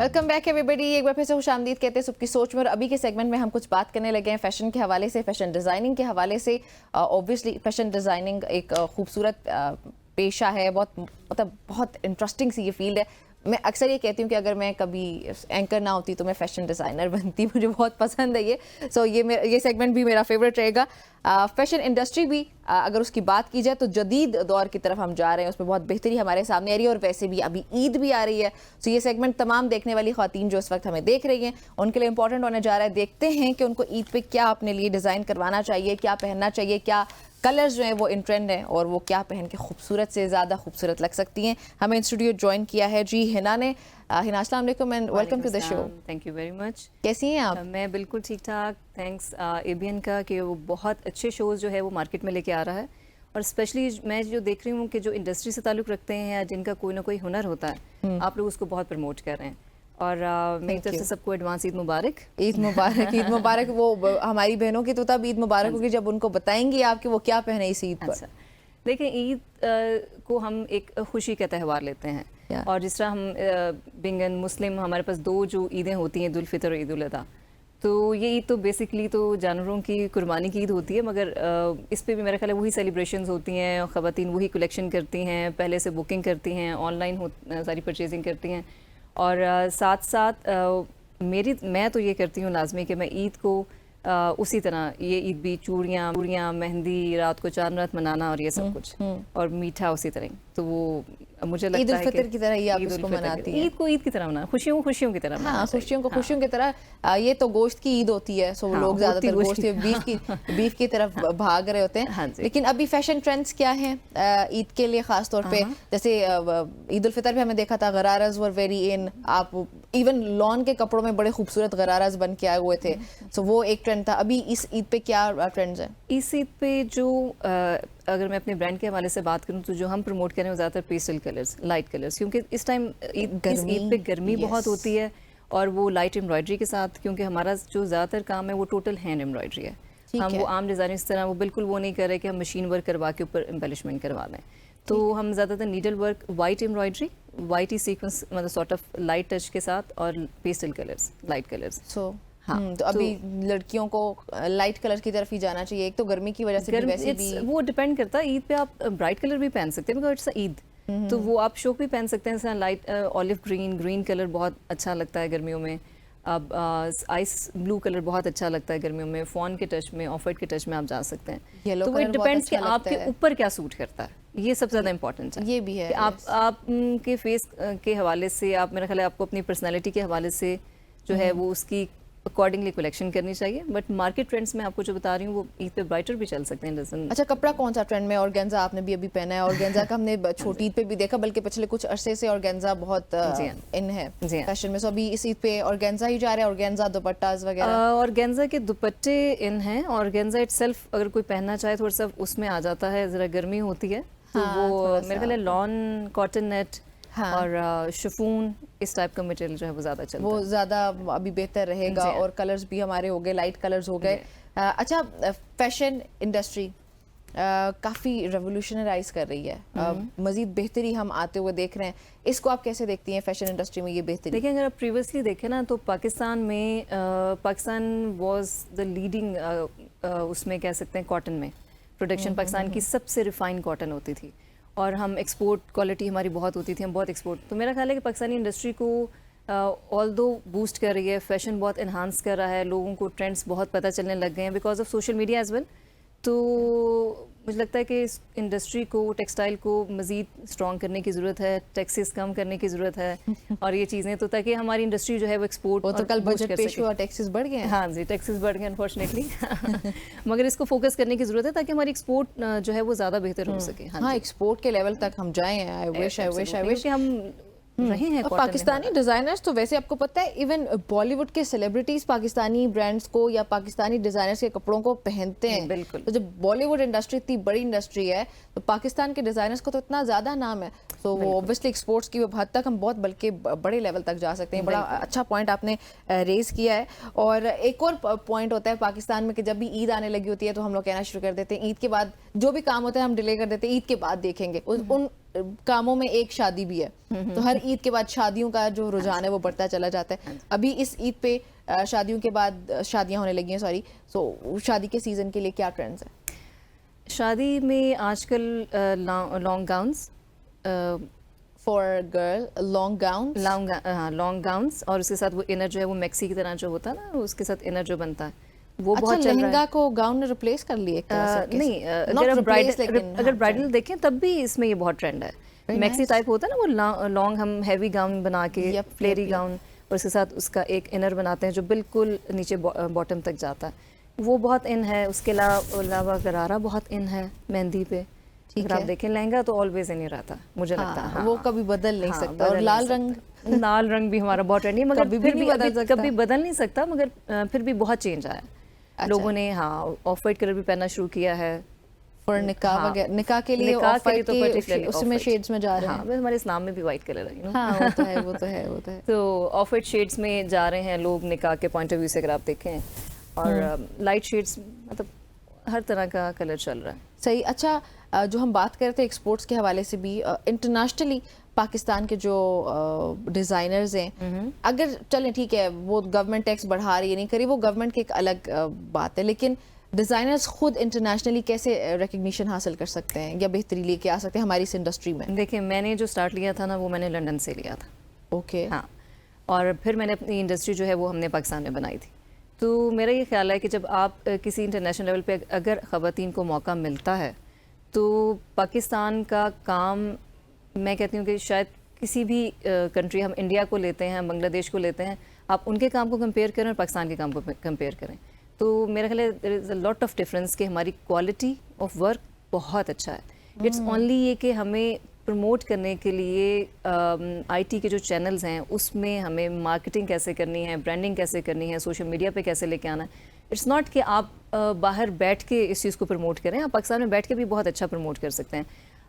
Welcome back everybody. एक बार फिर से खुशामदीद कहते हैं सबकी सोच में। और अभी के सेगमेंट में हम कुछ बात करने लगे हैं फैशन के हवाले से, फैशन डिज़ाइनिंग के हवाले से। ऑब्वियसली फैशन डिज़ाइनिंग एक खूबसूरत पेशा है, बहुत इंटरेस्टिंग सी ये फील्ड है। मैं अक्सर ये कहती हूँ कि अगर मैं कभी एंकर ना होती तो मैं फैशन डिज़ाइनर बनती। मुझे बहुत पसंद है ये। ये सेगमेंट भी मेरा फेवरेट रहेगा। फैशन इंडस्ट्री भी अगर उसकी बात की जाए तो जदीद दौर की तरफ हम जा रहे हैं, उसमें बहुत बेहतरी हमारे सामने आ रही है। और वैसे भी अभी ईद भी आ रही है, तो ये सेगमेंट तमाम देखने वाली ख्वातीन जो इस वक्त हमें देख रही हैं उनके लिए इंपॉर्टेंट होने जा रहा है। देखते हैं कि उनको ईद पे क्या अपने लिए डिज़ाइन करवाना चाहिए, क्या पहनना चाहिए, क्या कलर्स जो हैं वो इन ट्रेंड हैं और वो क्या पहन के खूबसूरत से ज़्यादा खूबसूरत लग सकती हैं। हमें स्टूडियो ज्वाइन किया है जी हिना ने। हिना, अस्सलाम वालेकुम and welcome to the show. Thank you very much. कैसी हैं आप? मैं बिल्कुल ठीक ठाक, थैंक्स एबीएन का कि वो बहुत अच्छे शोज़ जो है वो मार्केट में लेके आ रहा है। और स्पेशली मैं जो देख रही हूँ कि जो इंडस्ट्री से ताल्लुक़ रखते हैं या जिनका कोई ना कोई हुनर होता है, आप लोग उसको बहुत प्रमोट कर रहे हैं। और मेरी तरफ से सबको एडवांस ईद मुबारक। ईद मुबारक, ईद मुबारक। वो हमारी बहनों की तो तब ईद मुबारक होगी जब उनको बताएंगे आप कि वो क्या पहने इस ईद पर। अच्छा, देखिए ईद को हम एक खुशी का त्यौहार लेते हैं। और जिस तरह हम बिंगन मुस्लिम, हमारे पास दो जो ईदें होती हैं, ईद उल फितर और ईद उल अदा। तो ये ईद तो बेसिकली तो जानवरों की कुर्बानी की ईद होती है, मगर इस पे भी मेरा ख्याल है वही सेलिब्रेशंस होती हैं। ख़वातीन वही कलेक्शन करती हैं, पहले से बुकिंग करती हैं, ऑनलाइन सारी परचेजिंग करती हैं। और साथ साथ मैं तो ये करती हूँ लाजमी कि मैं ईद को उसी तरह ये ईद भी चूड़ियाँ मेहंदी, रात को चांद रात मनाना और ये सब कुछ, और मीठा उसी तरह। तो वो मुझे लगता है ईद उल फितर की तरह ही आप इसको मनाती हैं। ईद को ईद की तरह मनाना, खुशियों की तरह मनाना। हाँ, खुशियों की तरह। ये तो गोश्त की ईद होती है, सो लोग ज्यादातर गोश्त बीफ की तरफ भाग रहे होते हैं। लेकिन अभी फैशन ट्रेंड्स क्या हैं ईद के लिए खास तौर पे? जैसे ईद उल फितर भी हमें देखा था गराराज वर वेरी इन। आप इवन लॉन के कपड़ों में बड़े खूबसूरत गराराज बन के आए हुए थे, सो वो एक ट्रेंड था। अभी इस ईद पे क्या ट्रेंड्स हैं? इस ईद पे जो अगर मैं अपने ब्रांड के हवाले से बात करूं तो जो हम प्रमोट कर रहे हैं ज़्यादातर पेस्टल कलर्स, लाइट कलर्स, क्योंकि इस टाइम ईद पे गर्मी बहुत होती है। और वो लाइट एम्ब्रॉयडरी के साथ, क्योंकि हमारा जो ज़्यादातर काम है वो टोटल हैंड एम्ब्रॉयडरी है। हम वो आम डिज़ाइन इस तरह वो बिल्कुल वो नहीं कर रहे कि हम मशीन वर्क करवा के ऊपर एम्बेलिशमेंट करवा दें। तो हम ज़्यादातर needle work, white embroidery, white ही सीक्वेंस, मतलब सॉर्ट ऑफ लाइट टच के साथ, और पेस्टल कलर्स, लाइट कलर्स। हाँ, तो अभी लड़कियों को लाइट कलर की तरफ ही जाना चाहिए। एक तो गर्मी की वजह से भी, वैसे भी वो डिपेंड करता है। ईद पे आप ब्राइट कलर भी पहन सकते हैं, बिकॉज इट्स ईद, तो वो आप शौक भी पहन सकते हैं। जैसे लाइट ऑलिव ग्रीन कलर बहुत अच्छा लगता है गर्मियों में। अब आइस ब्लू कलर बहुत अच्छा लगता है गर्मियों में। फॉन के टच में, ऑफ वाइट के टच में आप जा सकते हैं। तो वो इट डिपेंड्स कि आपके ऊपर क्या सूट करता है, ये सबसे ज़्यादा इंपॉर्टेंट है। ये भी है कि आप के फेस के हवाले से, आप मेरा ख्याल है आपको अपनी पर्सनैलिटी के हवाले से जो है वो उसकी अकॉर्डिंगली कलेक्शन करनी चाहिए। बट मार्केट ट्रेंड्स में आपको जो बता रही हूँ वो ईद पे ब्राइटर भी चल सकते हैं। अच्छा, कपड़ा कौन सा ट्रेंड में? ऑर्गेन्जा आपने भी अभी पहना है। ऑर्गेन्जा का हमने छोटी ईद पे भी देखा, बल्कि पिछले कुछ अरसे से ऑर्गेन्जा बहुत इन है फैशन में। सो अभी इस ईद पे ऑर्गेन्जा ही जा रहा है, ऑर्गेन्जा दुपट्टास वगैरह। ऑर्गेन्जा के दुपट्टे इन हैं। ऑर्गेन्जा इटसेल्फ अगर कोई पहनना चाहे थोड़ा सा उसमें आ जाता है, ज़रा गर्मी होती है तो वो मेरे ख्याल है लॉन, कॉटन नेट और शिफॉन, इस टाइप का मटेरियल जो है वो ज़्यादा चलता है, वो ज़्यादा अभी बेहतर रहेगा। और कलर्स भी हमारे हो गए, लाइट कलर्स हो गए। अच्छा, फैशन इंडस्ट्री काफ़ी रेवोल्यूशनराइज कर रही है, मज़ीद बेहतरी हम आते हुए देख रहे हैं। इसको आप कैसे देखती हैं फैशन इंडस्ट्री में ये बेहतरी? देखिए, अगर आप प्रीवियसली देखें ना तो पाकिस्तान में पाकिस्तान वाज द लीडिंग, उसमें कह सकते हैं कॉटन में प्रोडक्शन। पाकिस्तान की सबसे रिफाइंड कॉटन होती थी और हम एक्सपोर्ट क्वालिटी हमारी बहुत होती थी, हम बहुत एक्सपोर्ट। तो मेरा ख्याल है कि पाकिस्तानी इंडस्ट्री को ऑल दो बूस्ट कर रही है, फैशन बहुत इन्हांस कर रहा है, लोगों को ट्रेंड्स बहुत पता चलने लग गए हैं because of social media as well. तो मुझे लगता है कि इस इंडस्ट्री को, टेक्सटाइल को मज़ीद स्ट्रॉन्ग करने की ज़रूरत है, टैक्सेस कम करने की ज़रूरत है और ये चीज़ें, तो ताकि हमारी इंडस्ट्री जो है वो एक्सपोर्ट। तो कल बजट पेश हुआ, टैक्सेस बढ़ गए हैं। हाँ जी, टैक्सेस बढ़ गए अनफॉर्चुनेटली मगर इसको फोकस करने की ज़रूरत है ताकि हमारी एक्सपोर्ट जो है वो ज़्यादा बेहतर हो सके। हाँ, एक्सपोर्ट के लेवल तक हम जाएँ। आई विश हम रहे हैं। पाकिस्तानी डिज़ाइनर्स तो वैसे आपको पता है, इवन बॉलीवुड के सेलिब्रिटीज़ पाकिस्तानी ब्रांड्स को या पाकिस्तानी डिज़ाइनर्स के कपड़ों को पहनते हैं। बिल्कुल। तो जब बॉलीवुड इंडस्ट्री इतनी बड़ी इंडस्ट्री है तो पाकिस्तान के डिज़ाइनर्स को तो इतना ज़्यादा नाम है, तो वो ऑब्वियसली एक्सपोर्ट्स की हद तक हम बहुत बल्कि बड़े लेवल तक जा सकते हैं। बड़ा अच्छा पॉइंट आपने रेज़ किया है। और एक और पॉइंट होता है पाकिस्तान में कि जब भी ईद आने लगी होती है तो हम लोग कहना शुरू कर देते हैं ईद के बाद जो भी काम होता है हम डिले कर देते हैं, ईद के बाद देखेंगे। उन कामों में एक शादी भी है, तो हर ईद के बाद शादियों का जो रुझान है वो बढ़ता चला जाता है। अभी इस ईद पे शादियों के बाद शादियां होने लगी हैं, सॉरी, सो शादी के सीजन के लिए क्या ट्रेंड्स हैं? शादी में आजकल long gowns, for girl long gowns, और उसके साथ वो इनर जो है वो मैक्सी की तरह जो होता है ना, उसके साथ इनर जो बनता है वो अच्छा, बहुत चल रहा है। लहंगा को गाउन ने रिप्लेस कर लिया एक तरह से? नहीं, Not अगर replace, लेकिन अगर ब्राइडल देखें तब भी इसमें ये बहुत ट्रेंड है। Very maxi nice. टाइप होता है ना, वो लॉन्ग हम हैवी गाउन बना के, Yep, फ्लेरी yep. गाउन, और उसके साथ उसका एक इनर बनाते हैं जो बिल्कुल नीचे बॉटम तक जाता है, वो बहुत इन है। उसके अलावा गरारा बहुत इन है मेहंदी पे। अगर आप देखें लहंगा तो ऑलवेज इन ही रहता है, मुझे लगता है। वो कभी बदल नहीं सकता। और लाल रंग भी हमारा बहुत ट्रेंडी है, मगर कभी भी फिर नहीं भी बदल सकता। कभी बदल नहीं सकता, मगर फिर भी बहुत चेंज आया। लोगों ने ऑफ वाइट कलर भी पहनना शुरू किया है फॉर निकाह वगैरह। निकाह के लिए ऑफ वाइट तो particularly उसमें off-white। शेड्स में जा रहे हैं। हाँ, हमारे इस्लाम में भी वाइट कलर है, हाँ, वो तो है। तो ऑफ वाइट शेड्स में जा रहे हैं लोग निकाह के पॉइंट ऑफ व्यू से, अगर आप देखें। और लाइट शेड्स, मतलब हर तरह का कलर चल रहा है। सही। अच्छा, जो हम बात कर रहे थे एक्सपोर्ट्स के हवाले से भी, इंटरनेशनली पाकिस्तान के जो डिज़ाइनर्स हैं, अगर चलें ठीक है वो गवर्नमेंट टैक्स बढ़ा रही है नहीं करी, वो गवर्नमेंट की एक अलग बात है, लेकिन डिज़ाइनर्स खुद इंटरनेशनली कैसे रिकग्निशन हासिल कर सकते हैं या बेहतरी लेके आ सकते हैं हमारी इस इंडस्ट्री में? देखिए, मैंने जो स्टार्ट लिया था ना, वो मैंने लंदन से लिया था। ओके। हाँ, और फिर मैंने अपनी इंडस्ट्री जो है वो हमने पाकिस्तान में बनाई थी। तो मेरा ये ख्याल है कि जब आप किसी इंटरनेशनल लेवल पे अगर ख़वातीन को मौका मिलता है, तो पाकिस्तान का काम, मैं कहती हूँ कि शायद किसी भी कंट्री, हम इंडिया को लेते हैं, बांग्लादेश को लेते हैं, आप उनके काम को कंपेयर करें और पाकिस्तान के काम को कंपेयर करें, तो मेरा ख्याल है there is a lot of difference कि हमारी क्वालिटी ऑफ वर्क बहुत अच्छा है। इट्स ओनली ये कि हमें प्रमोट करने के लिए आईटी के जो चैनल्स हैं उसमें हमें मार्केटिंग कैसे करनी है, ब्रांडिंग कैसे करनी है, सोशल मीडिया पे कैसे लेके आना है। इट्स नॉट कि आप बाहर बैठ के इस चीज़ को प्रमोट करें, आप पाकिस्तान में बैठ के भी बहुत अच्छा प्रमोट कर सकते हैं।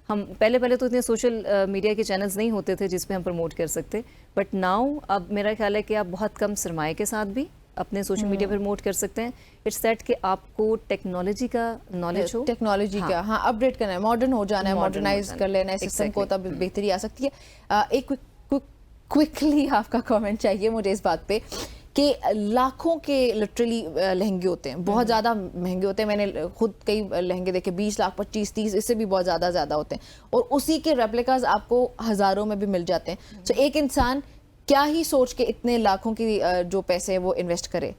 हम पहले तो इतने सोशल मीडिया के चैनल्स नहीं होते थे जिस पे हम प्रमोट कर सकते, बट नाउ अब मेरा ख्याल है कि आप बहुत कम सरमाए के साथ भी अपने सोशल मीडिया पर प्रमोट कर सकते हैं। इट्स दैट कि आपको टेक्नोलॉजी का नॉलेज हो, टेक्नोलॉजी का अपडेट करना है, मॉडर्न हो जाना है, मॉडर्नाइज कर लेना है सिस्टम को, तब बेहतरी आ सकती है। एक क्विकली आपका कमेंट चाहिए मुझे इस बात पे कि लाखों के लिटरली लहंगे होते हैं, बहुत ज़्यादा महंगे होते हैं। मैंने खुद कई लहंगे देखे, 20 लाख, 25, 30, इससे भी बहुत ज़्यादा होते हैं, और उसी के रेप्लिकाज आपको हज़ारों में भी मिल जाते हैं। तो एक इंसान क्या ही सोच के इतने लाखों की जो पैसे वो इन्वेस्ट करे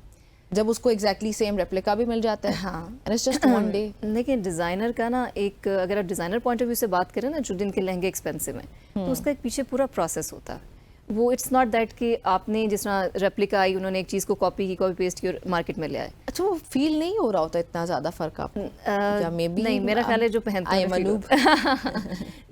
जब उसको एग्जैक्टली सेम रेप्लिका भी मिल जाता है। हाँ, and it's just one day. लेकिन डिज़ाइनर का ना, एक अगर आप डिज़ाइनर पॉइंट ऑफ व्यू से बात करें ना, जो जिनके लहंगे एक्सपेंसिव हैं, तो उसका एक पीछे पूरा प्रोसेस होता है। वो इट्स नॉट दैट कि आपने जिस तरह रेप्लिका आई, उन्होंने एक चीज़ को कॉपी पेस्ट की और मार्केट में ले आए। अच्छा, वो फील नहीं हो रहा होता इतना ज़्यादा फ़र्क आपको? या मे बी नहीं, मेरा ख्याल है जो पहनते हैं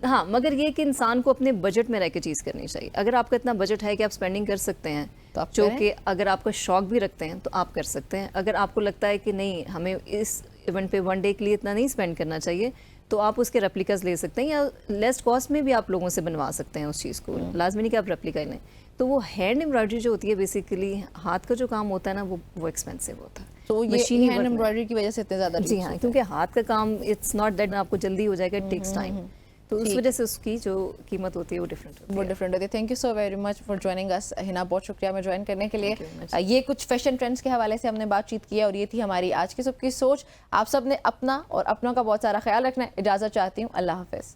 हाँ, मगर ये कि इंसान को अपने बजट में रह के चीज़ करनी चाहिए। अगर आपका इतना बजट है कि आप स्पेंडिंग कर सकते हैं, तो आप जो कि अगर आपका शौक भी रखते हैं तो आप कर सकते हैं। अगर आपको लगता है कि नहीं, हमें इस इवेंट पे वन डे के लिए इतना नहीं स्पेंड करना चाहिए, तो आप उसके रेप्लिकास ले सकते हैं, या लेस कॉस्ट में भी आप लोगों से बनवा सकते हैं उस चीज़ को। लाजमी नहीं कि आप रेप्लिका लें। तो वो हैंड एम्ब्रॉयडरी जो होती है, बेसिकली हाथ का जो काम होता है ना, वो एक्सपेंसिव होता है। तो ये हैंड एम्ब्रॉयडरी की वजह से इतने ज़्यादा? जी हाँ, क्योंकि हाथ का काम इट्स नॉट दैट आपको जल्दी हो जाएगा, इट टेक्स टाइम। तो उस वजह से उसकी जो कीमत होती है वो डिफरेंट होती है। Thank you so very much for joining us Hina, बहुत शुक्रिया में ज्वाइन करने के लिए। ये कुछ फैशन ट्रेंड्स के हवाले से हमने बातचीत की है, और ये थी हमारी आज की सबकी सोच। आप सब ने अपना और अपनों का बहुत सारा ख्याल रखना है। इजाज़त चाहती हूँ, अल्लाह हाफिज़।